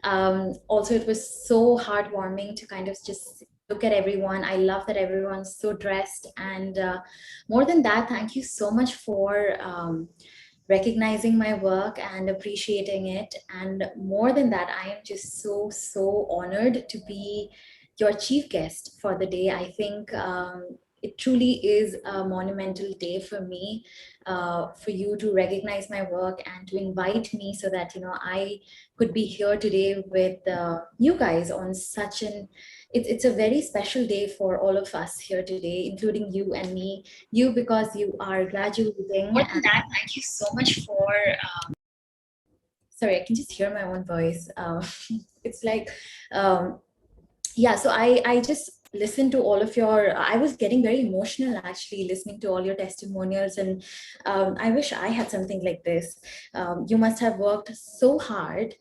Also, it was so heartwarming to kind of just look at everyone. I love that everyone's so dressed. And more than that, thank you so much for recognizing my work and appreciating it. And more than that, I am just so honored to be your chief guest for the day. I think it truly is a monumental day for me, for you to recognize my work and to invite me so that, I could be here today with you guys on such an it's a very special day for all of us here today, including you and me. You, because you are graduating. More than And that, thank you so much for sorry, I can just hear my own voice. It's like, um, yeah, so I just listened to all of your, I was getting very emotional actually listening to all your testimonials. And I wish I had something like this. You must have worked so hard.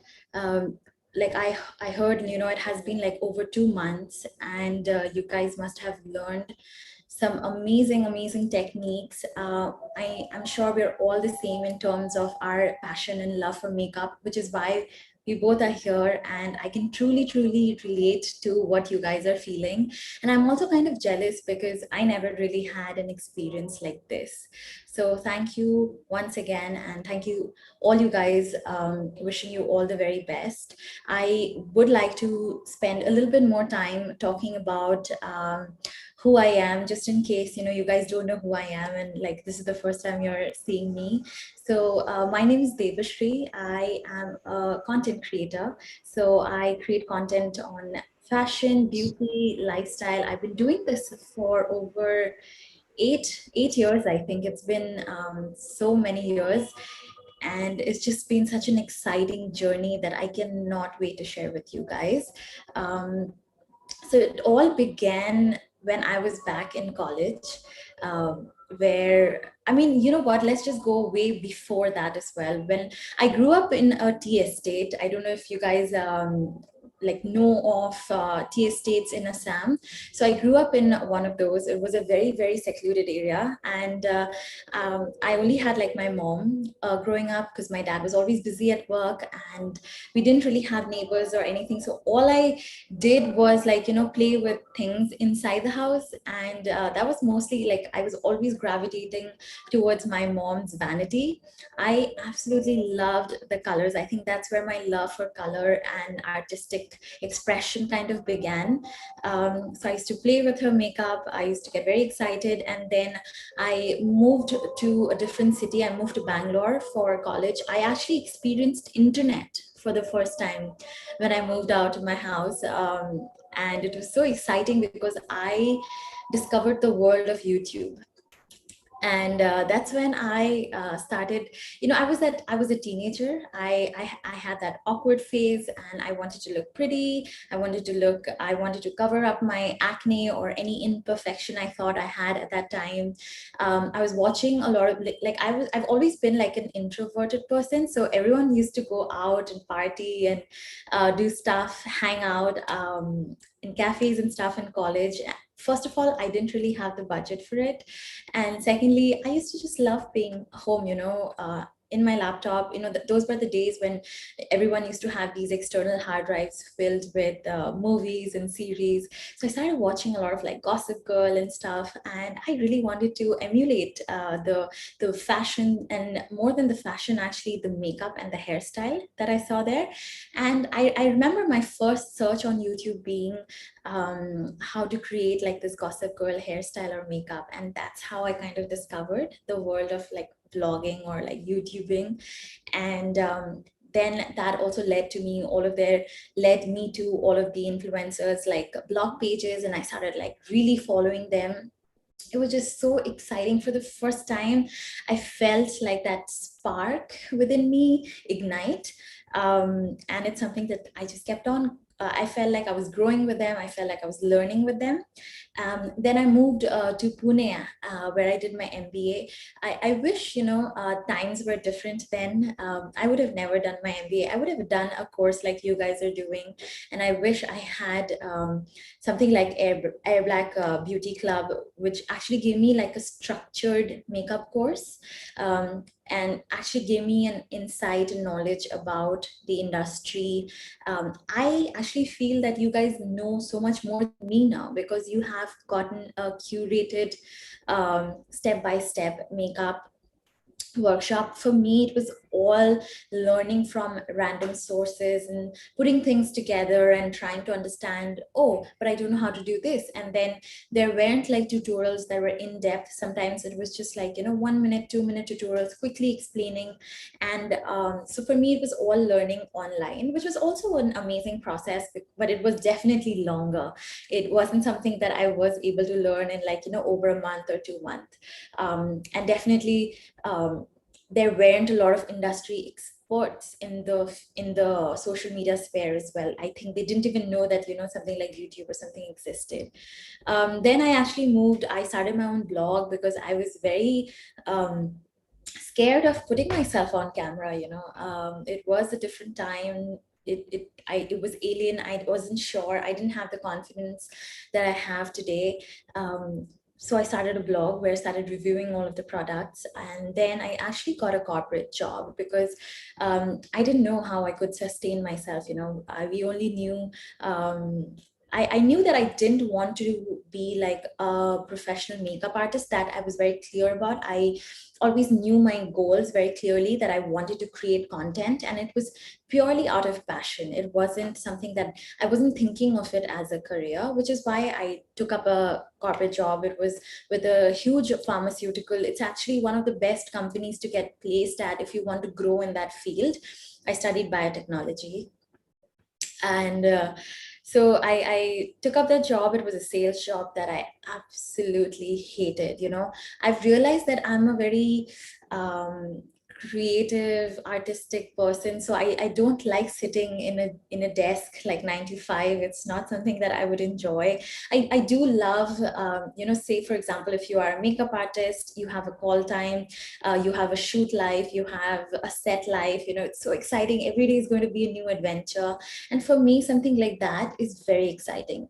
Like I heard, it has been like over 2 months, and you guys must have learned some amazing techniques. I'm sure we're all the same in terms of our passion and love for makeup, which is why we both are here, and I can truly relate to what you guys are feeling. And I'm also kind of jealous because I never really had an experience like this. So thank you once again, and thank you all you guys. Wishing you all the very best. I would like to spend a little bit more time talking about who I am, just in case, you guys don't know who I am, and like this is the first time you're seeing me. So my name is Debashree. I am a content creator. So I create content on fashion, beauty, lifestyle. I've been doing this for over eight years. I think it's been so many years, and it's just been such an exciting journey that I cannot wait to share with you guys. So it all began when I was back in college, where, I mean, you know what, let's just go way before that as well. When I grew up in a tea estate, I don't know if you guys like know of tea estates in Assam. So I grew up in one of those. It was a very secluded area, and I only had like my mom growing up, because my dad was always busy at work, and we didn't really have neighbors or anything. So all I did was like, play with things inside the house. And that was mostly like, I was always gravitating towards my mom's vanity. I absolutely loved the colors. I think that's where my love for color and artistic expression kind of began. So I used to play with her makeup. I used to get very excited. And then I moved to a different city. I moved to Bangalore for college. I actually experienced internet for the first time when I moved out of my house. And it was so exciting because I discovered the world of YouTube. And that's when I started. I was a teenager. I had that awkward phase, and I wanted to look pretty. I wanted to cover up my acne or any imperfection I thought I had at that time. I was watching a lot of I've always been like an introverted person, so everyone used to go out and party and do stuff, hang out in cafes and stuff in college. First of all, I didn't really have the budget for it, and secondly, I used to just love being home, in my laptop. Those were the days when everyone used to have these external hard drives filled with movies and series. So I started watching a lot of like Gossip Girl and stuff, and I really wanted to emulate the fashion, and more than the fashion, actually the makeup and the hairstyle that I saw there. And I remember my first search on YouTube being how to create like this Gossip Girl hairstyle or makeup. And that's how I kind of discovered the world of like vlogging or like YouTubing. And then that also led me to all of the influencers like blog pages, and I started like really following them. It was just so exciting. For the first time, I felt like that spark within me ignite. And it's something that I just kept on I felt like I was growing with them. I felt like I was learning with them. Then I moved to Pune, where I did my MBA. I wish, times were different then. I would have never done my MBA. I would have done a course like you guys are doing. And I wish I had something like Airblack Beauty Club, which actually gave me like a structured makeup course. And actually gave me an insight and knowledge about the industry. I actually feel that you guys know so much more than me now, because you have gotten a curated step-by-step makeup workshop. For me, it was all learning from random sources and putting things together and trying to understand, oh, but I don't know how to do this. And then there weren't like tutorials that were in depth. Sometimes it was just like, 1 minute, 2 minute tutorials quickly explaining. And so for me, it was all learning online, which was also an amazing process, but it was definitely longer. It wasn't something that I was able to learn in like, over a month or 2 months. And definitely, there weren't a lot of industry experts in the social media sphere as well. I think they didn't even know that something like YouTube or something existed. Then I started my own blog because I was very scared of putting myself on camera. It was a different time. It was alien. I wasn't sure. I didn't have the confidence that I have today. So I started a blog where I started reviewing all of the products, and then I actually got a corporate job because I didn't know how I could sustain myself. We only knew. I knew that I didn't want to be like a professional makeup artist. That I was very clear about. I always knew my goals very clearly, that I wanted to create content, and it was purely out of passion. It wasn't something that I wasn't thinking of it as a career, which is why I took up a corporate job. It was with a huge pharmaceutical. It's actually one of the best companies to get placed at if you want to grow in that field. I studied biotechnology. And so I took up that job. It was a sales job that I absolutely hated. I've realized that I'm a very creative, artistic person. So I don't like sitting in a desk like 9 to 5. It's not something that I would enjoy. I do love, say, for example, if you are a makeup artist, you have a call time, you have a shoot life, you have a set life. It's so exciting. Every day is going to be a new adventure. And for me, something like that is very exciting.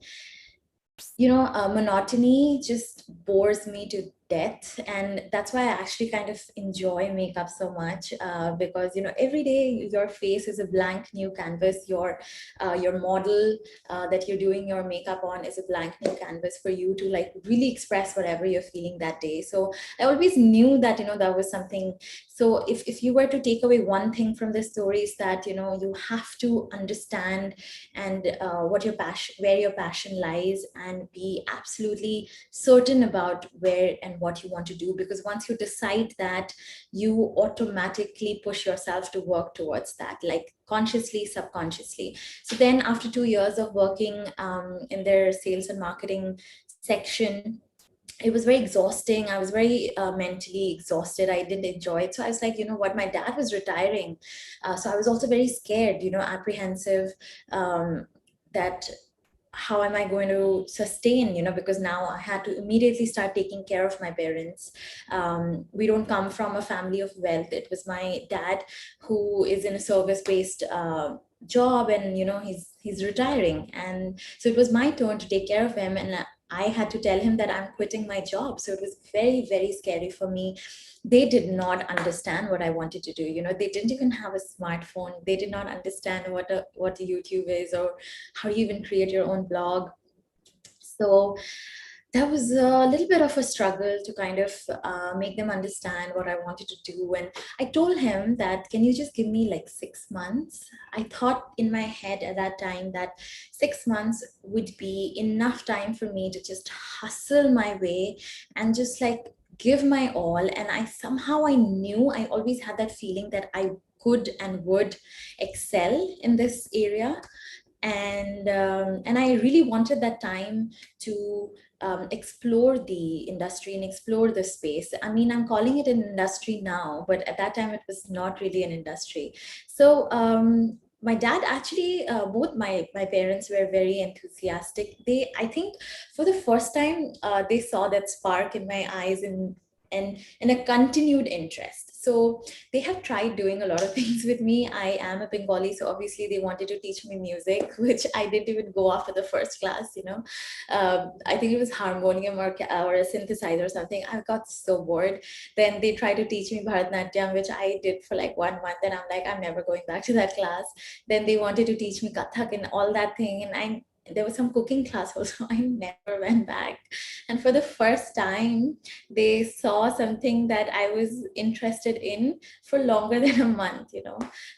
Monotony just bores me to death, and that's why I actually kind of enjoy makeup so much, because every day your face is a blank new canvas. Your model that you're doing your makeup on is a blank new canvas for you to like really express whatever you're feeling that day. So I always knew that that was something. So if you were to take away one thing from this story, is that you have to understand and where your passion lies, and be absolutely certain about where and what you want to do. Because once you decide that, you automatically push yourself to work towards that, like consciously, subconsciously. So then after 2 years of working in their sales and marketing section, it was very exhausting. I was very mentally exhausted. I didn't enjoy it. So I was like, what, my dad was retiring. So I was also very scared, apprehensive, that how am I going to sustain, because now I had to immediately start taking care of my parents. We don't come from a family of wealth. It was my dad who is in a service-based job, and he's retiring, and so it was my turn to take care of him. And I had to tell him that I'm quitting my job. So it was very, very scary for me. They did not understand what I wanted to do. They didn't even have a smartphone. They did not understand what a YouTube is, or how you even create your own blog. So that was a little bit of a struggle to kind of make them understand what I wanted to do. And I told him that, can you just give me like 6 months? I thought in my head at that time that 6 months would be enough time for me to just hustle my way and just like give my all. And I knew, I always had that feeling that I could and would excel in this area. And I really wanted that time to explore the industry and explore the space. I mean, I'm calling it an industry now, but at that time it was not really an industry. So my dad actually, both my parents were very enthusiastic. They, I think, for the first time, they saw that spark in my eyes, and a continued interest. So they have tried doing a lot of things with me. I am a Bengali, so obviously they wanted to teach me music, which I didn't even go after the first class. I think it was harmonium or a synthesizer or something. I got so bored. Then they tried to teach me Bharatanatyam, which I did for like 1 month, and I'm like, I'm never going back to that class. Then they wanted to teach me Kathak and all that thing, and there was some cooking class also. I never went back. And for the first time, they saw something that I was interested in for longer than a month.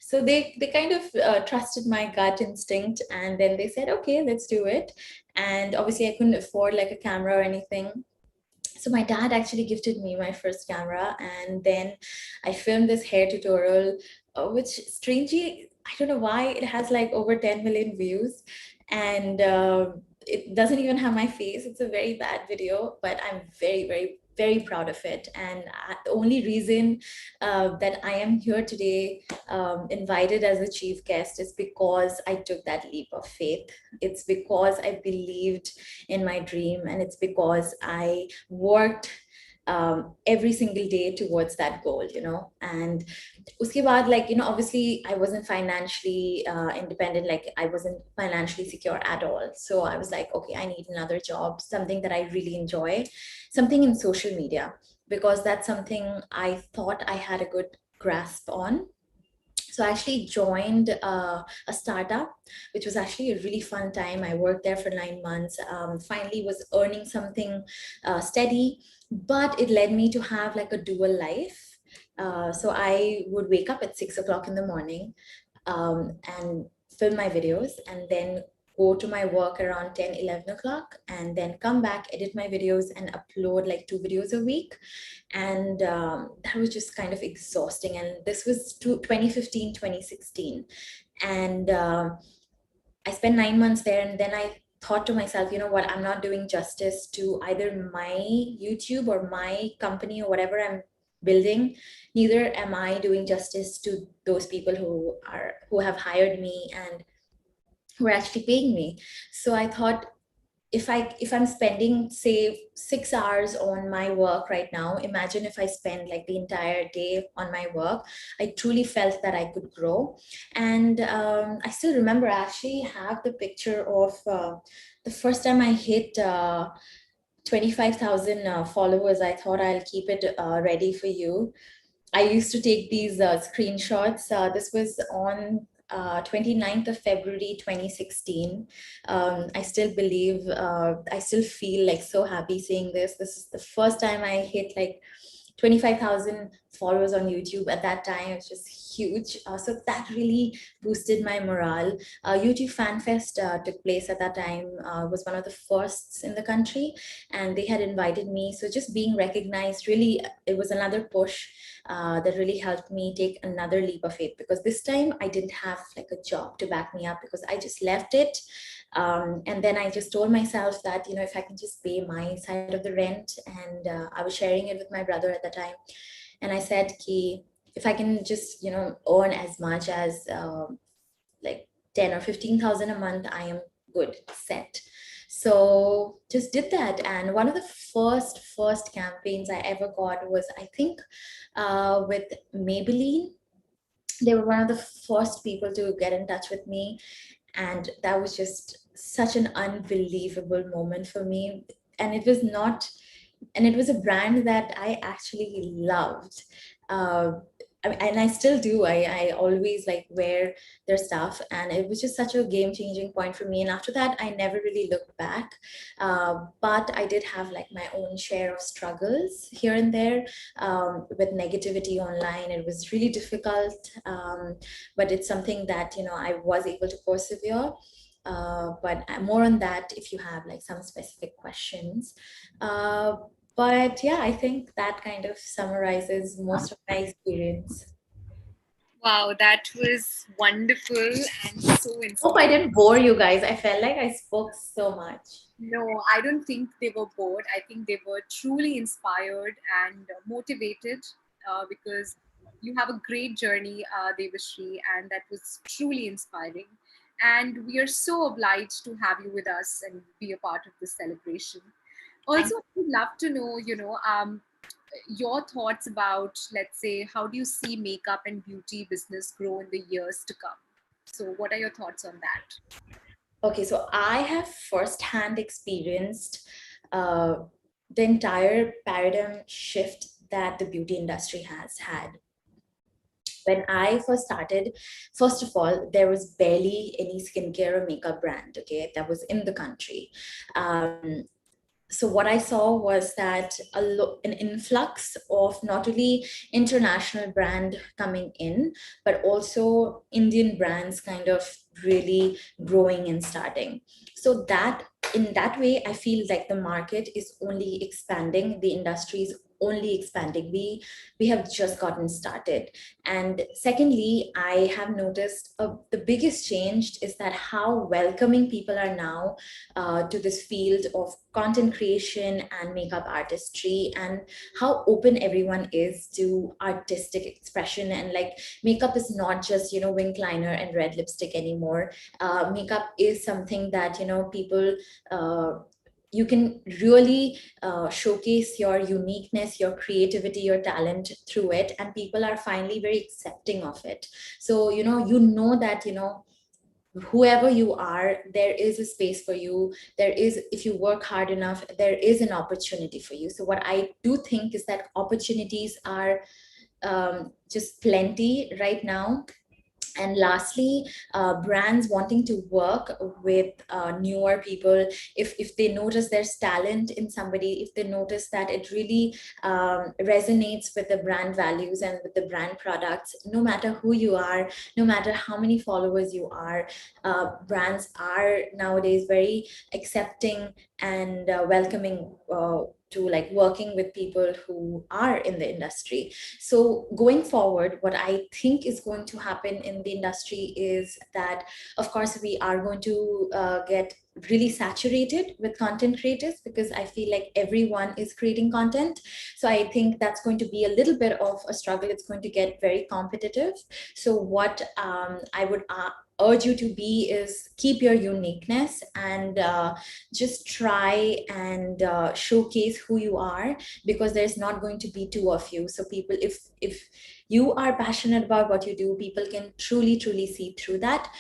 So they kind of trusted my gut instinct, and then they said, okay, let's do it. And obviously, I couldn't afford like a camera or anything, so my dad actually gifted me my first camera, and then I filmed this hair tutorial, which strangely, I don't know why, it has like over 10 million views, and it doesn't even have my face. It's a very bad video, but I'm very, very, very proud of it. And the only reason that I am here today, invited as a chief guest, is because I took that leap of faith. It's because I believed in my dream, and it's because I worked every single day towards that goal. And uske baad, like, obviously I wasn't financially independent, like I wasn't financially secure at all. So I was like, okay, I need another job, something that I really enjoy, something in social media, because that's something I thought I had a good grasp on. So I actually joined a startup, which was actually a really fun time. I worked there for 9 months, finally was earning something steady, but it led me to have like a dual life. So I would wake up at 6 o'clock in the morning, and film my videos, and then go to my work around 10, 11 o'clock, and then come back, edit my videos, and upload like 2 videos a week. And that was just kind of exhausting. And this was 2015, 2016. And I spent 9 months there, and then I thought to myself, you know what, I'm not doing justice to either my YouTube or my company or whatever I'm building. Neither am I doing justice to those people who have hired me and who are actually paying me. So I thought, if I'm spending say 6 hours on my work right now, imagine if I spend like the entire day on my work. I truly felt that I could grow. And I still remember, I actually have the picture of the first time I hit 25,000 followers. I thought I'll keep it ready for you. I used to take these screenshots. This was on 29th of February 2016. I still believe, I still feel like so happy seeing this. This is the first time I hit like 25,000 followers on YouTube. At that time, it's just huge. So that really boosted my morale. YouTube Fan Fest took place at that time, was one of the firsts in the country, and they had invited me. So just being recognized, really, it was another push that really helped me take another leap of faith, because this time I didn't have like a job to back me up, because I just left it. And then I just told myself that, if I can just pay my side of the rent, and I was sharing it with my brother at the time. And I said, Ki, if I can just, earn as much as like 10 or 15,000 a month, I am good, set. So just did that. And one of the first campaigns I ever got was, I think, with Maybelline. They were one of the first people to get in touch with me, and that was just such an unbelievable moment for me. And it was not and it was a brand that I actually loved. uh, and I still do. I always like wear their stuff, and it was just such a game-changing point for me. And after that, I never really looked back. But I did have like my own share of struggles here and there, with negativity online. It was really difficult, but it's something that I was able to persevere. But more on that if you have like some specific questions. But yeah, I think that kind of summarizes most of my experience. Wow, that was wonderful and so Hope I inspiring. didn't bore you guys. I felt like I spoke so much. No, I don't think they were bored. I think they were truly inspired and motivated because You have a great journey, Debashree, and that was truly inspiring. And we are so obliged to have you with us and be a part of this celebration. Thank Also, I'd love to know, your thoughts about, let's say, how do you see makeup and beauty business grow in the years to come? So, what are your thoughts on that? Okay, so I have firsthand experienced uh, the entire paradigm shift that the beauty industry has had. When I first started, first of all, there was barely any skincare or makeup brand, okay, that was in the country. So what I saw was that an influx of not only international brand coming in, but also Indian brands kind of really growing and starting. So that in that way, I feel like the market is only expanding, the industry is only expanding. We have just gotten started. And secondly, I have noticed the biggest change is that how welcoming people are now to this field of content creation and makeup artistry, and how open everyone is to artistic expression. And like, makeup is not just, you know, wink liner and red lipstick anymore. Makeup is something that, you know, people you can really showcase your uniqueness, your creativity, your talent through it, and people are finally very accepting of it. So you know that, you know, whoever you are, there is a space for you. There is, if you work hard enough, there is an opportunity for you. So what I do think is that opportunities are just plenty right now. And lastly, brands wanting to work with newer people. If they notice there's talent in somebody, if they notice that it really resonates with the brand values and with the brand products, no matter who you are, no matter how many followers you are, brands are nowadays very accepting and welcoming to like working with people who are in the industry. So going forward, what I think is going to happen in the industry is that, of course, we are going to get really saturated with content creators, because I feel like everyone is creating content. So I think that's going to be a little bit of a struggle. It's going to get very competitive. So what I would urge you to be is keep your uniqueness, and just try and showcase who you are, because there's not going to be two of you. So people, if you are passionate about what you do, people can truly see through that.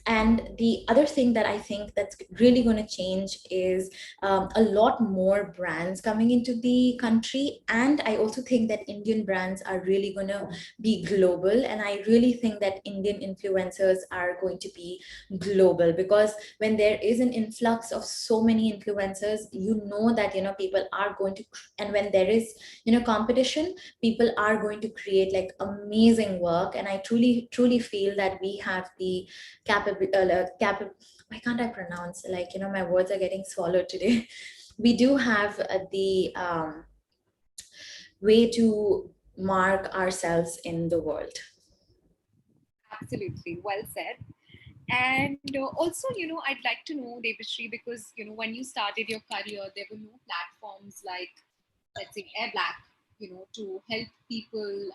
And the other thing that I think that's really going to change is a lot more brands coming into the country. And I also think that Indian brands are really going to be global. And I really think that Indian influencers are going to be global, because when there is an influx of so many influencers, you know that, you know, people are going to, and when there is, you know, competition, people are going to create like amazing work. And I truly feel that we have the why can't I pronounce, like, you know, my words are getting swallowed today. We do have the way to mark ourselves in the world. Absolutely, well said. And also, I'd like to know, Debashree, because when you started your career, there were no platforms like, let's say, Airblack, to help people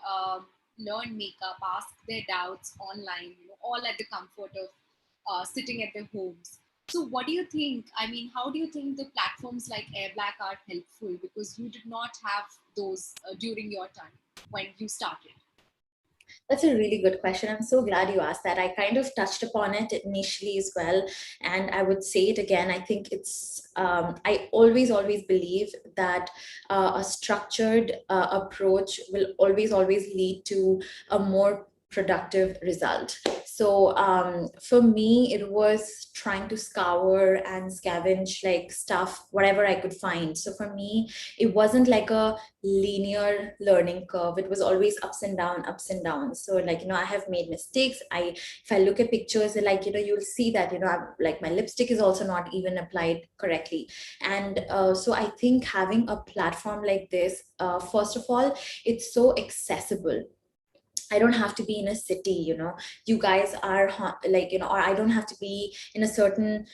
learn makeup, ask their doubts online, all at the comfort of sitting at their homes. So, what do you think? I mean, how do you think the platforms like Airblack are helpful? Because you did not have those during your time when you started. That's a really good question. I'm so glad you asked that. I kind of touched upon it initially as well, and I would say it again. I think I always believe that a structured approach will always lead to a more productive result. So for me, it was trying to scour and scavenge like stuff, whatever I could find. So for me, it wasn't like a linear learning curve. It was always ups and down, ups and downs. So like, you know, I have made mistakes. If I look at pictures, like, you know, you'll see that, you know, like my lipstick is also not even applied correctly. And so I think having a platform like this, first of all, it's so accessible. I don't have to be in a city, you guys are like, or I don't have to be in a certain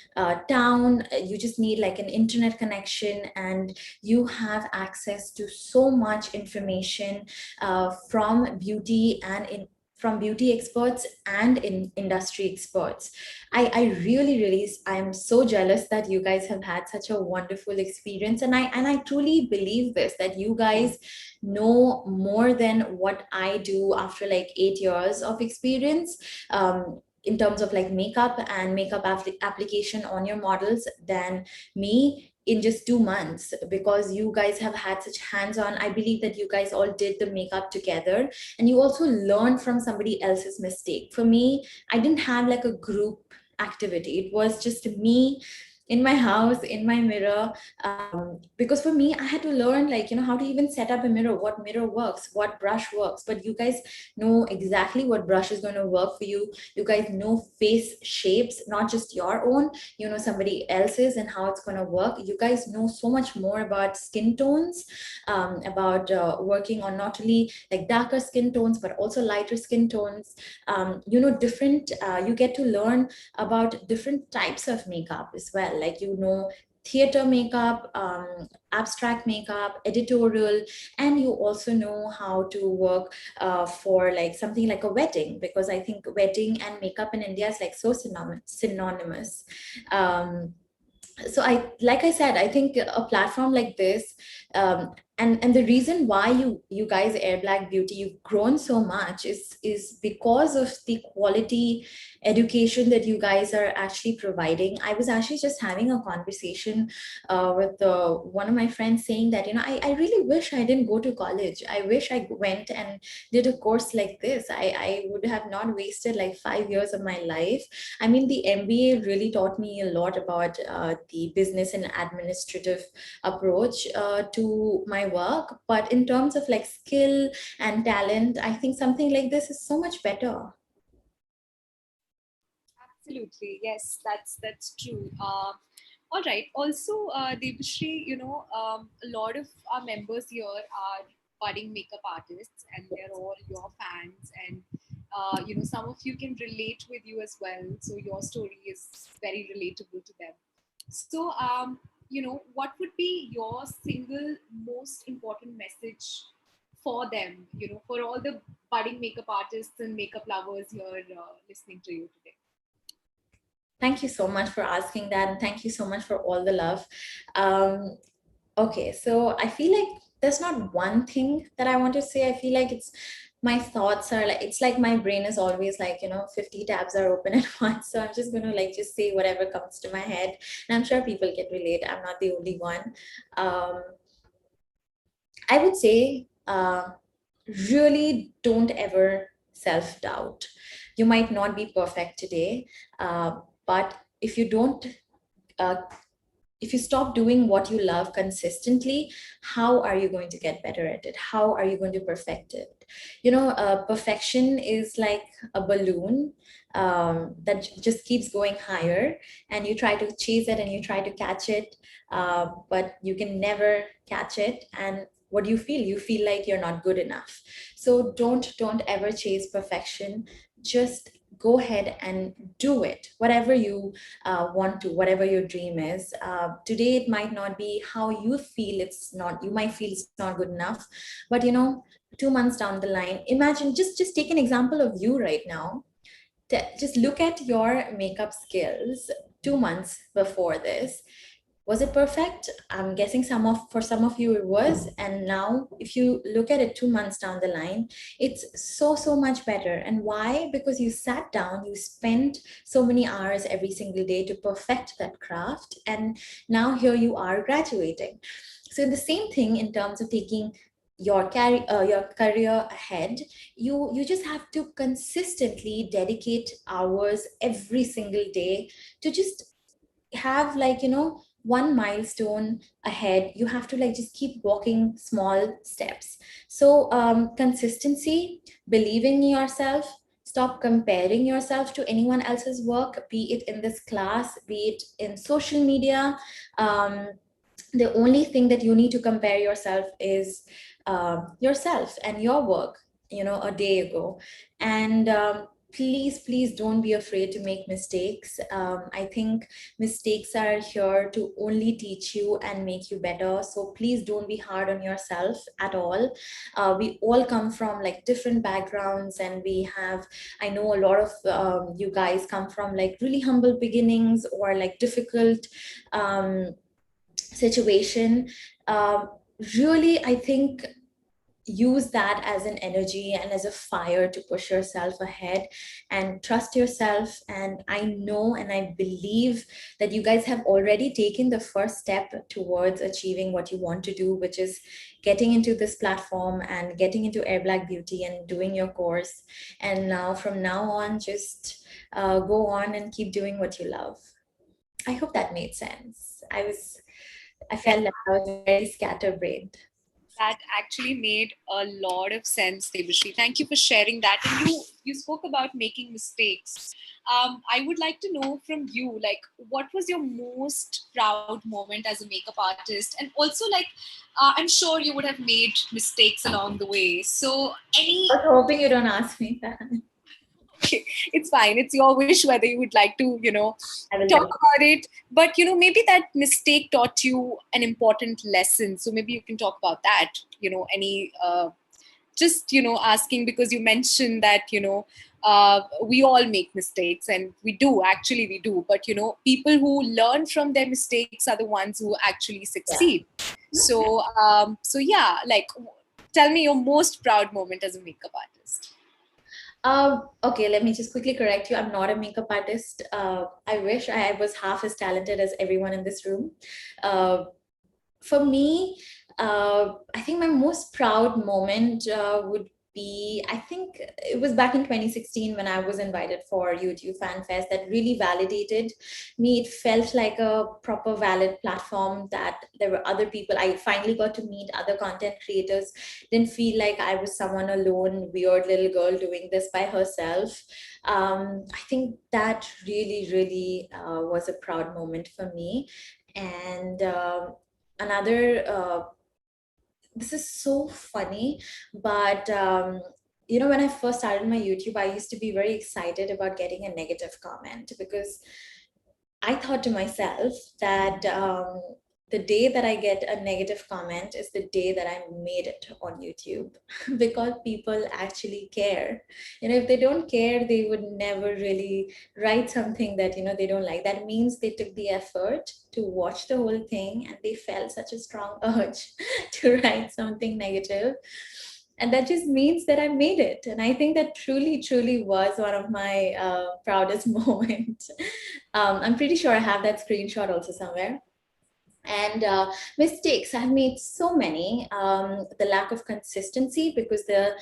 town. You just need like an internet connection, and you have access to so much information from beauty and from beauty experts and in industry experts. I really, really, I'm so jealous that you guys have had such a wonderful experience. And I truly believe this, that you guys know more than what I do after like 8 years of experience. In terms of like makeup and makeup application on your models than me in just 2 months, because you guys have had such hands-on. I believe that you guys all did the makeup together, and you also learned from somebody else's mistake. For me, I didn't have like a group activity. It was just me in my house, in my mirror. Because for me, I had to learn like, how to even set up a mirror, what mirror works, what brush works. But you guys know exactly what brush is going to work for you. You guys know face shapes, not just your own, somebody else's, and how it's going to work. You guys know so much more about skin tones, about working on not only like darker skin tones but also lighter skin tones. Different, you get to learn about different types of makeup as well, like, theater makeup, abstract makeup, editorial, and you also know how to work for like something like a wedding, because I think wedding and makeup in India is like so synonymous. So like I said, I think a platform like this, and the reason why you guys, Airblack Beauty, you've grown so much is because of the quality education that you guys are actually providing. I was actually just having a conversation with one of my friends, saying that, I really wish I didn't go to college. I wish I went and did a course like this. I would have not wasted like 5 years of my life. I mean, the MBA really taught me a lot about the business and administrative approach to my work. But in terms of like skill and talent, I think something like this is so much better. Absolutely, yes, that's true. All right. Also, Debashree, a lot of our members here are budding makeup artists, and they're all your fans, and some of you can relate with you as well. So your story is very relatable to them. So, what would be your single most important message for them? For all the budding makeup artists and makeup lovers here listening to you today. Thank you so much for asking that, and thank you so much for all the love. Um, okay, so I feel like there's not one thing that I want to say. I feel like my thoughts are like, it's like my brain is always like, 50 tabs are open at once. So I'm just gonna like just say whatever comes to my head, and I'm sure people can relate. I'm not the only one. Um, I would say, really don't ever self-doubt. You might not be perfect today, but uh, if you stop doing what you love consistently, how are you going to get better at it? How are you going to perfect it? Perfection is like a balloon that just keeps going higher, and you try to chase it and you try to catch it, but you can never catch it. And what do you feel? You feel like you're not good enough. So don't ever chase perfection. Just go ahead and do it, whatever you want to, whatever your dream is. Today it might not be how you feel. You might feel it's not good enough, but 2 months down the line, imagine, just take an example of you right now. Just look at your makeup skills 2 months before this. Was it perfect? I'm guessing for some of you it was. And now if you look at it 2 months down the line, it's so much better. And why? Because you sat down, you spent so many hours every single day to perfect that craft, and now here you are graduating. So the same thing in terms of taking your career ahead. You just have to consistently dedicate hours every single day to just have like, one milestone ahead. You have to like just keep walking small steps. So consistency, believing in yourself, stop comparing yourself to anyone else's work, be it in this class, be it in social media. The only thing that you need to compare yourself is yourself and your work. a day ago. And please don't be afraid to make mistakes. I think mistakes are here to only teach you and make you better. So please don't be hard on yourself at all. We all come from like different backgrounds, and I know a lot of you guys come from like really humble beginnings or like difficult situation. um, Really, I think use that as an energy and as a fire to push yourself ahead and trust yourself. And I know and I believe that you guys have already taken the first step towards achieving what you want to do, which is getting into this platform and getting into Airblack Beauty and doing your course. And now, from now on, just go on and keep doing what you love. I hope that made sense. I felt like I was very scatterbrained. That actually made a lot of sense, Debashree. Thank you for sharing that. And you spoke about making mistakes. I would like to know from you, like, what was your most proud moment as a makeup artist? And also, like, I'm sure you would have made mistakes along the way. So, I was hoping you don't ask me that. okay, it's fine. It's your wish whether you would like to, I will talk tell you. about it. But, maybe that mistake taught you an important lesson. So maybe you can talk about that, any, just, asking because you mentioned that, we all make mistakes, and we do. But, people who learn from their mistakes are the ones who actually Yeah. succeed. So yeah, like, tell me your most proud moment as a makeup artist. Okay, let me just quickly correct you. I'm not a makeup artist. I wish I was half as talented as everyone in this room. Uh, for me, I think my most proud moment would be, I think it was back in 2016 when I was invited for YouTube Fan Fest that really validated me. It felt like a proper valid platform that there were other people. I finally got to meet other content creators. Didn't feel like I was someone alone, weird little girl doing this by herself. I think that really was a proud moment for me. And another this is so funny, but when I first started my YouTube, I used to be very excited about getting a negative comment because I thought to myself that the day that I get a negative comment is the day that I made it on YouTube because people actually care. If they don't care, they would never really write something that, they don't like. That means they took the effort to watch the whole thing and they felt such a strong urge to write something negative. And that just means that I made it. And I think that truly was one of my proudest moments. I'm pretty sure I have that screenshot also somewhere. And mistakes, I've made so many. The lack of consistency, because the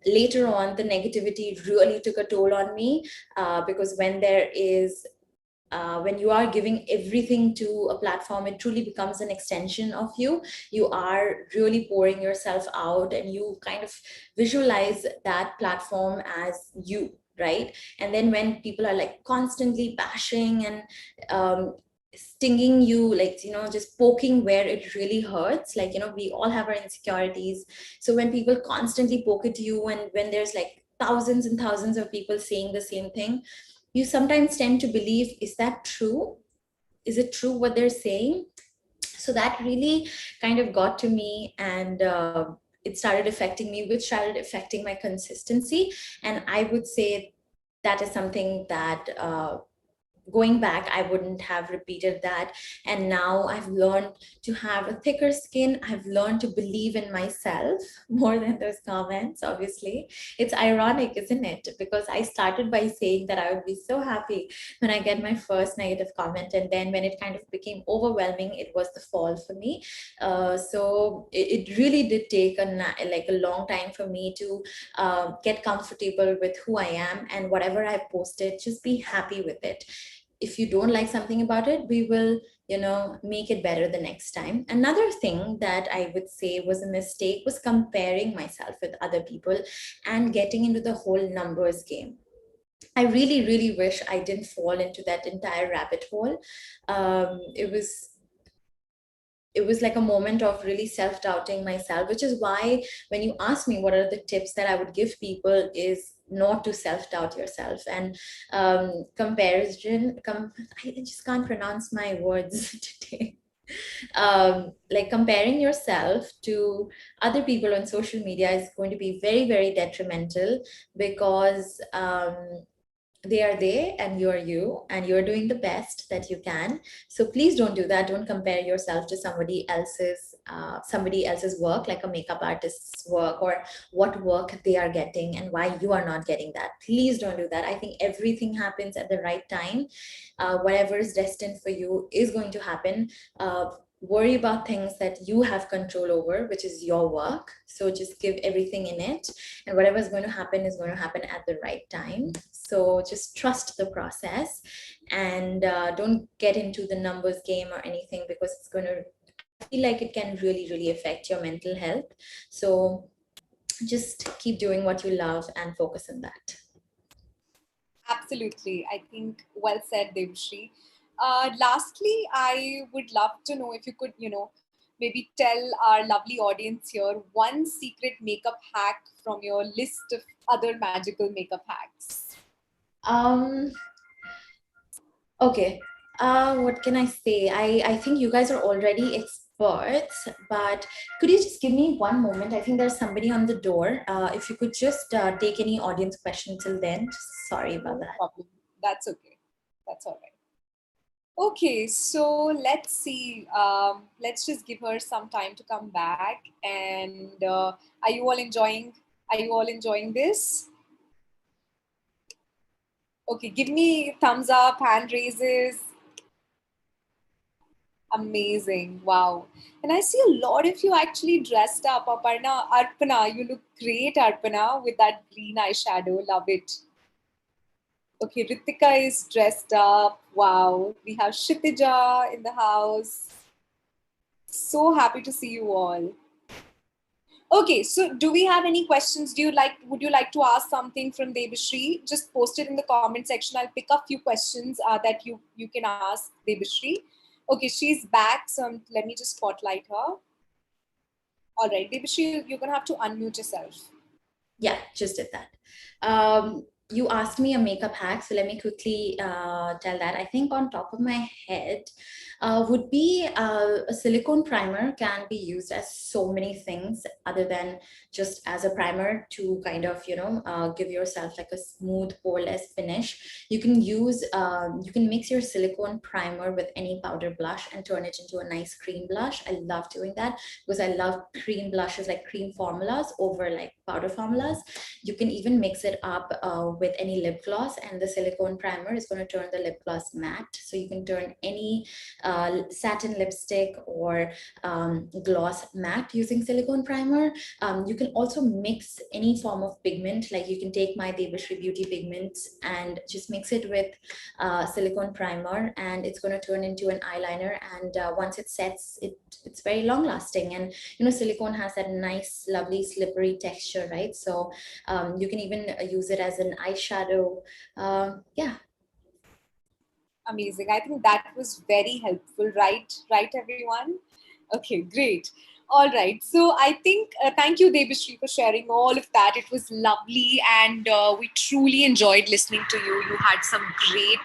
later on the negativity really took a toll on me, because when you are giving everything to a platform, it truly becomes an extension of you. You are really pouring yourself out and you kind of visualize that platform as you, right? And then when people are like constantly bashing and stinging you, like, just poking where it really hurts, like, we all have our insecurities. So when people constantly poke at you, and when there's like thousands and thousands of people saying the same thing, you sometimes tend to believe, is that true? Is it true what they're saying? So that really kind of got to me, and it started affecting me, which started affecting my consistency. And I would say that is something that going back, I wouldn't have repeated that. And now I've learned to have a thicker skin. I've learned to believe in myself more than those comments, obviously. It's ironic, isn't it? Because I started by saying that I would be so happy when I get my first negative comment. And then when it kind of became overwhelming, it was the fall for me. So it really did take a long time for me to get comfortable with who I am, and whatever I posted, just be happy with it. If you don't like something about it, we will make it better the next time. Another thing that I would say was a mistake was comparing myself with other people and getting into the whole numbers game. I really wish I didn't fall into that entire rabbit hole. It was it was like a moment of really self-doubting myself, which is why when you ask me what are the tips that I would give people is not to self-doubt yourself. And I just can't pronounce my words today. Like comparing yourself to other people on social media is going to be very, very detrimental, because they are they and you are you, and you're doing the best that you can. So please don't do that. Don't compare yourself to somebody else's work, like a makeup artist's work, or what work they are getting and why you are not getting that. Please don't do that. I think everything happens at the right time. Whatever is destined for you is going to happen. Worry about things that you have control over, which is your work. So just give everything in it, and whatever is going to happen is going to happen at the right time. So just trust the process, and don't get into the numbers game or anything, because it's going to, I feel like it can really, really affect your mental health. So just keep doing what you love and focus on that. Absolutely. I think well said, Debashree. Lastly, I would love to know if you could, maybe tell our lovely audience here one secret makeup hack from your list of other magical makeup hacks. um Okay. What can I say? I think you guys are already experts, but could you just give me one moment? I think there's somebody on the door. If you could just take any audience question till then. Sorry about No that. problem. That's okay. That's all right. Okay, so let's see. Let's just give her some time to come back. And are you all enjoying? Are you all enjoying this? Okay, give me thumbs up, hand raises. Amazing. Wow. And I see a lot of you actually dressed up. Aparna, Arpana, you look great, Arpana, with that green eyeshadow. Love it. Okay, Ritika is dressed up. Wow. We have Shitija in the house. So happy to see you all. Okay, so do we have any questions? Would you like to ask something from Debashree? Just post it in the comment section. I'll pick a few questions that you can ask Debashree. Okay, she's back, so let me just spotlight her. All right, Debashree, you're gonna have to unmute yourself. Yeah, just did that. You asked me a makeup hack, so let me quickly tell that. I think on top of my head would be a silicone primer can be used as so many things other than just as a primer to kind of, give yourself like a smooth, poreless finish. You can mix your silicone primer with any powder blush and turn it into a nice cream blush. I love doing that because I love cream blushes, like cream formulas over like powder formulas. You can even mix it up with any lip gloss, and the silicone primer is going to turn the lip gloss matte. So you can turn any satin lipstick or gloss matte using silicone primer. You can also mix any form of pigment, like you can take my Debashree Beauty pigments and just mix it with silicone primer, and it's going to turn into an eyeliner. And once it sets, it's very long lasting. And silicone has that nice, lovely, slippery texture, right? So you can even use it as an eyeshadow. Yeah. Amazing. I think that was very helpful, right? Right, everyone? Okay, great. All right. So I think thank you, Debashree, for sharing all of that. It was lovely, and we truly enjoyed listening to you. You had some great,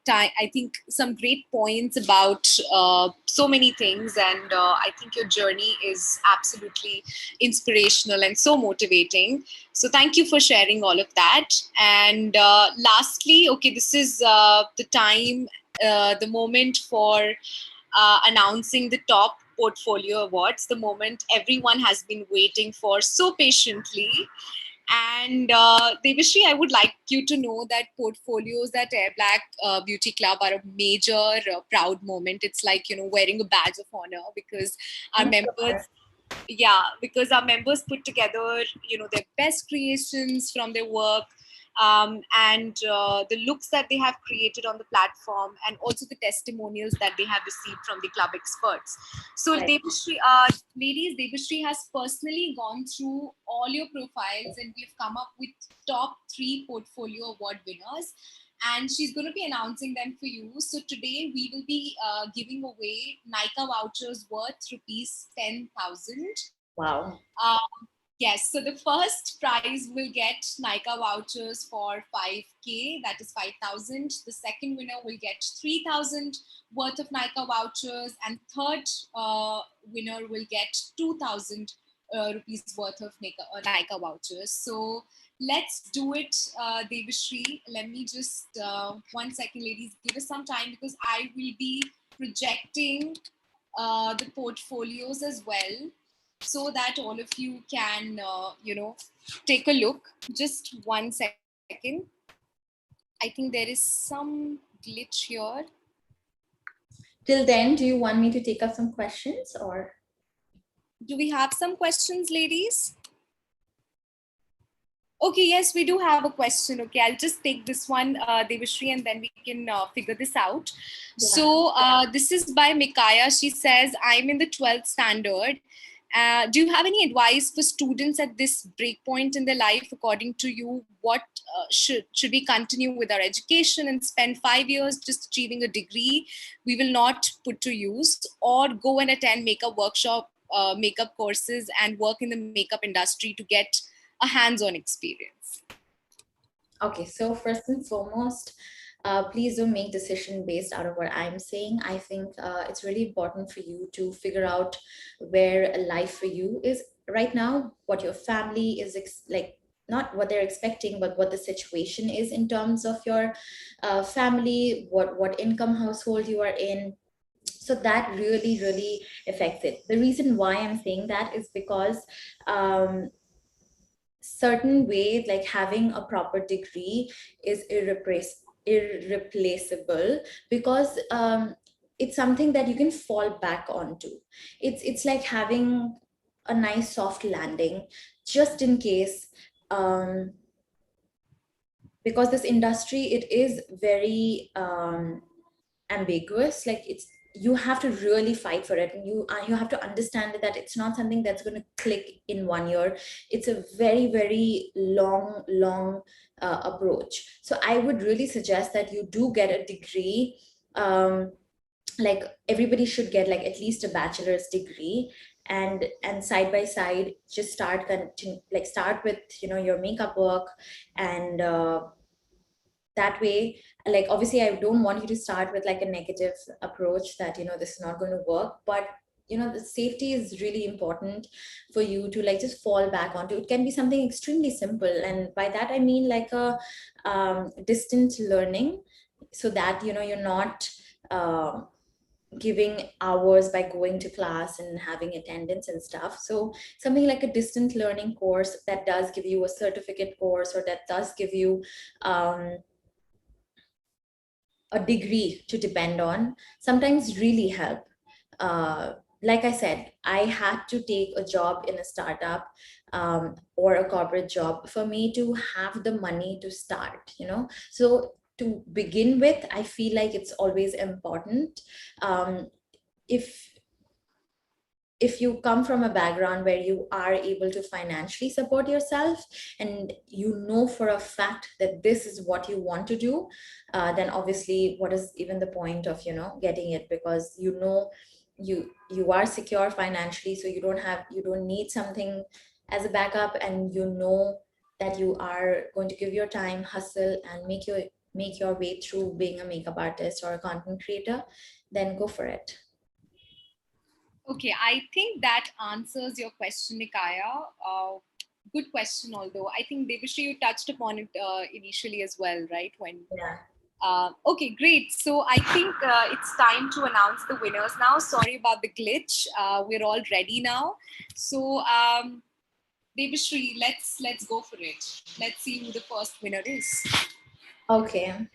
time. I think some great points about so many things, and I think your journey is absolutely inspirational and so motivating. So thank you for sharing all of that. And lastly, okay, this is the time, the moment for announcing the top portfolio awards, the moment everyone has been waiting for so patiently. And Debashree, I would like you to know that portfolios at Airblack Beauty Club are a major proud moment. It's like, wearing a badge of honor, because our Thanks so members, much. yeah, because our members put together, their best creations from their work, and the looks that they have created on the platform, and also the testimonials that they have received from the club experts. So Right. Debashree, ladies, Debashree has personally gone through all your profiles, and we've come up with top 3 portfolio award winners. and she's going to be announcing them for you. So today we will be giving away Nika vouchers worth rupees 10,000. Wow. Yes, so the first prize will get Nika vouchers for 5K, that is 5,000. The second winner will get 3,000 worth of Nika vouchers, and third winner will get 2,000 rupees worth of Nika vouchers. So let's do it, Debashree. Let me just, 1 second, ladies, give us some time because I will be projecting the portfolios as well, so that all of you can, take a look. Just 1 second. I think there is some glitch here. Till then, do you want me to take up some questions, or? Do we have some questions, ladies? Okay, yes, we do have a question. Okay, I'll just take this one, Debashree, and then we can figure this out. Yeah. So this is by Mikaya. She says, I'm in the 12th standard. Do you have any advice for students at this break point in their life? According to you, what should we continue with our education and spend 5 years just achieving a degree we will not put to use, or go and attend makeup workshop, makeup courses, and work in the makeup industry to get a hands-on experience? Okay, so first and foremost, please don't make decision based out of what I'm saying. I think it's really important for you to figure out where life for you is right now, what your family is like, not what they're expecting, but what the situation is in terms of your family, what income household you are in. So that really, really affects it. The reason why I'm saying that is because certain way, like having a proper degree is irreplaceable, because it's something that you can fall back onto. It's like having a nice soft landing, just in case, because this industry, it is very ambiguous. Like, it's, you have to really fight for it, and you have to understand that it's not something that's going to click in 1 year. It's a very, very long approach. So I would really suggest that you do get a degree. Like, everybody should get like at least a bachelor's degree, and side by side just start with your makeup work. And that way, like, obviously I don't want you to start with like a negative approach that this is not going to work, but the safety is really important for you to like just fall back onto. It can be something extremely simple, and by that I mean like a distance learning, so that you're not giving hours by going to class and having attendance and stuff. So something like a distant learning course that does give you a certificate course, or that does give you a degree to depend on, sometimes really help. Like I said, I had to take a job in a startup, or a corporate job for me to have the money to start. So to begin with, I feel like it's always important. If you come from a background where you are able to financially support yourself, and for a fact that this is what you want to do, then obviously what is even the point of getting it? Because you are secure financially, so you don't need something as a backup, and that you are going to give your time, hustle, and make your way through being a makeup artist or a content creator. Then go for it. Okay, I think that answers your question, Nikaya. Good question, although I think Debashree, you touched upon it initially as well, right? Yeah. Okay, great. So I think it's time to announce the winners now. Sorry about the glitch. We're all ready now. So Debashree, let's go for it. Let's see who the first winner is. Okay.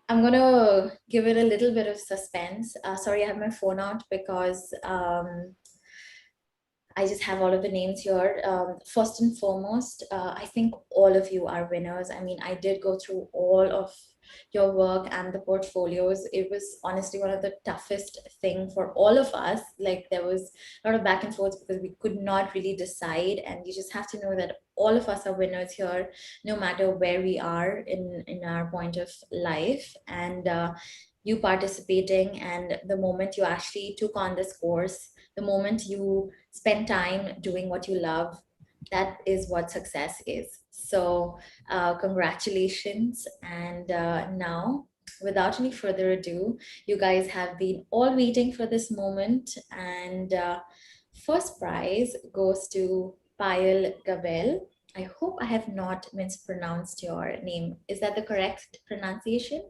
I'm gonna give it a little bit of suspense. Sorry, I have my phone out because I just have all of the names here. First and foremost, I think all of you are winners. I mean, I did go through all of your work and the portfolios. It was honestly one of the toughest thing for all of us. Like there was a lot of back and forth because we could not really decide. And you just have to know that all of us are winners here, no matter where we are in our point of life. And you participating and the moment you actually took on this course, the moment you spend time doing what you love, that is what success is. So congratulations. And now, without any further ado, you guys have been all waiting for this moment. And first prize goes to Payal Gabel. I hope I have not mispronounced your name. Is that the correct pronunciation?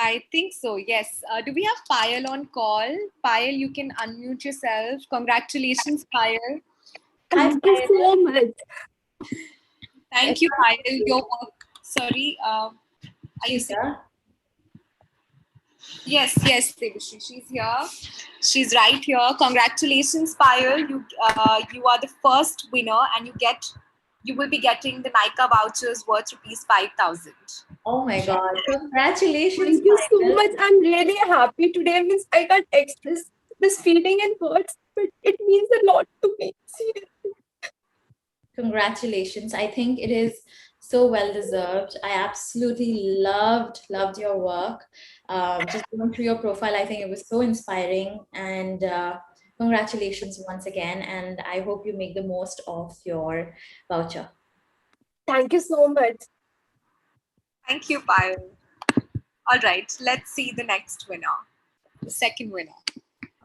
I think so, yes. Do we have Payal on call? Payal, you can unmute yourself. Congratulations, Payal. Hi, Thank you so much. Thank you, Payal. Your work. Sorry. Are you saying? Yes, Debashree. She's here. She's right here. Congratulations, Payal. You are the first winner, and you will be getting the Nika vouchers worth ₹5,000. Oh my God! Congratulations, Thank you so Payal. much. I'm really happy today. Means I can't express this feeling in words, but it means a lot to me. Seriously. Congratulations. I think it is so well deserved. I absolutely loved your work. Just going through your profile, I think it was so inspiring. And congratulations once again. And I hope you make the most of your voucher. Thank you so much. Thank you, Payal. All right, let's see the next winner, the second winner.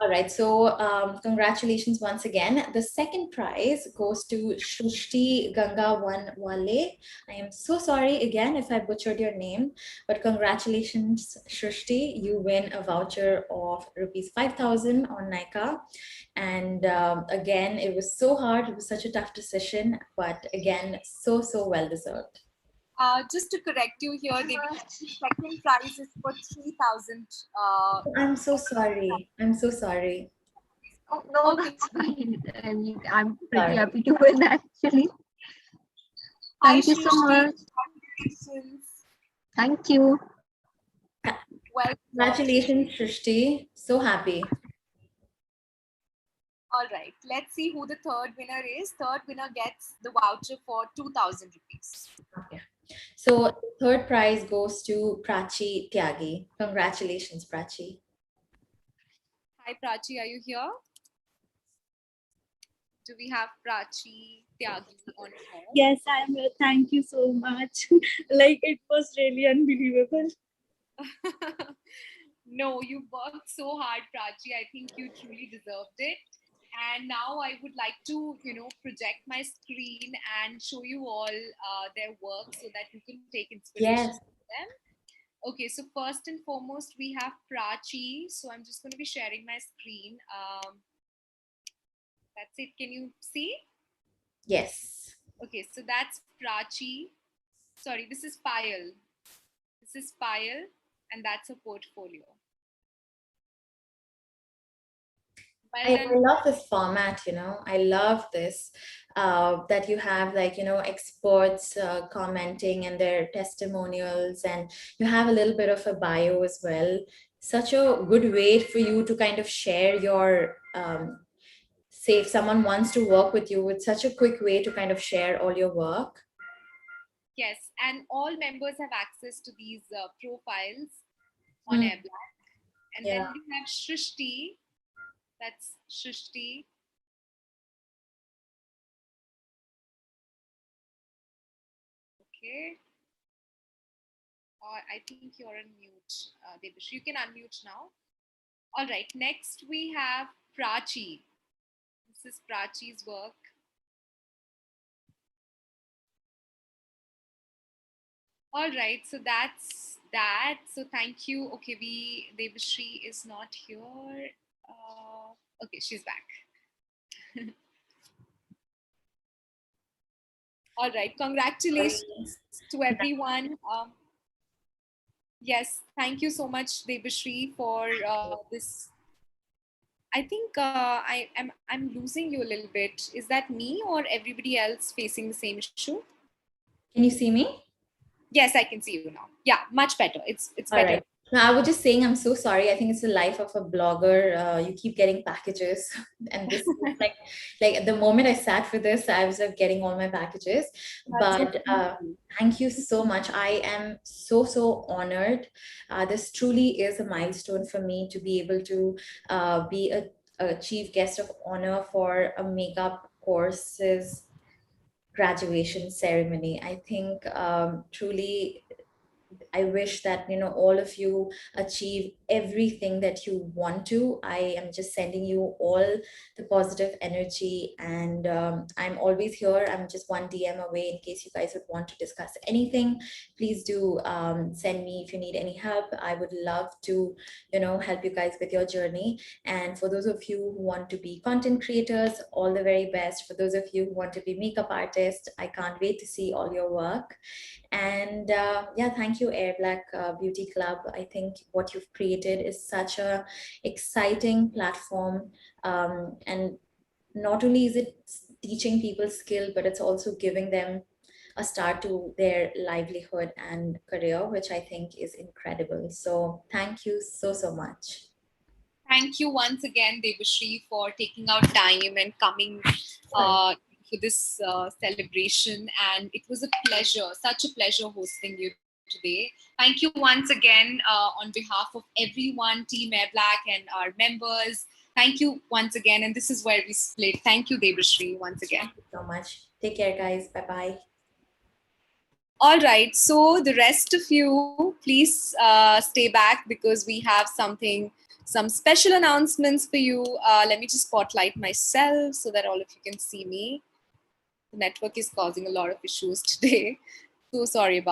All right, so congratulations once again. The second prize goes to Shushti Ganga Wale. I am so sorry again if I butchered your name, but congratulations, Shushti. You win a voucher of ₹5,000 on Nika. And again, it was so hard. It was such a tough decision, but again, so well deserved. Just to correct you here, the second prize is for 3,000. I'm so sorry. I'm so sorry. Oh, no, Okay. that's fine. I mean, I'm pretty Sorry. happy to win actually. Hi, Thank you so Shrishti. much. Congratulations. Thank you. Well, Congratulations, Shrishti. So happy. all right, let's see who the third winner is. Third winner gets the voucher for ₹2,000. Okay. So third prize goes to Prachi Tyagi. Congratulations, Prachi. Hi, Prachi, are you here? Do we have Prachi Tyagi on call? Yes, I'm here. Thank you so much. Like it was really unbelievable. No, you worked so hard, Prachi. I think you truly deserved it. And now I would like to, project my screen and show you all their work so that you can take inspiration Yes. from them. Okay, so first and foremost, we have Prachi. So I'm just going to be sharing my screen. That's it. Can you see? Yes. Okay, so that's Prachi. Sorry, this is Payal. This is Payal, and that's a portfolio. Well I done. love this format, I love this, that you have like, experts commenting and their testimonials, and you have a little bit of a bio as well. Such a good way for you to kind of share your, say if someone wants to work with you, it's such a quick way to kind of share all your work. Yes, and all members have access to these profiles on Airblack. And then we have Shrishti. That's Shrishti. Okay. I think you're on mute, Debashree. You can unmute now. All right. Next, we have Prachi. This is Prachi's work. All right. So that's that. So thank you. Okay. Debashree is not here. Okay. She's back. All right. Congratulations to everyone. Yes, thank you so much, Debashree, for this. I think I'm losing you a little bit. Is that me or everybody else facing the same issue? Can you see me? Yes, I can see you now. Yeah, much better. It's All better. right. No, I was just saying, I'm so sorry. I think it's the life of a blogger. You keep getting packages, and this is like the moment I sat for this, I was getting all my packages. That's so But cool. thank you so much. I am so honored. This truly is a milestone for me to be able to be a chief guest of honor for a makeup course's graduation ceremony. I think truly I wish that, all of you achieve everything that you want to. I am just sending you all the positive energy, and I'm always here. I'm just one DM away in case you guys would want to discuss anything. Please do send me if you need any help. I would love to, help you guys with your journey. And for those of you who want to be content creators, all the very best. For those of you who want to be makeup artists, I can't wait to see all your work. And yeah, thank you, Airblack Beauty Club. I think what you've created is such a exciting platform. And not only is it teaching people skill, but it's also giving them a start to their livelihood and career, which I think is incredible. So thank you so much. Thank you once again, Debashree, for taking out time and coming for this celebration. And it was a pleasure, such a pleasure hosting you today. Thank you once again on behalf of everyone, Team Airblack and our members. Thank you once again. And this is where we split. Thank you, Debashree, once again. Thank you so much. Take care, guys. Bye-bye. All right. So the rest of you, please stay back because we have some special announcements for you. Let me just spotlight myself so that all of you can see me. The network is causing a lot of issues today. So sorry about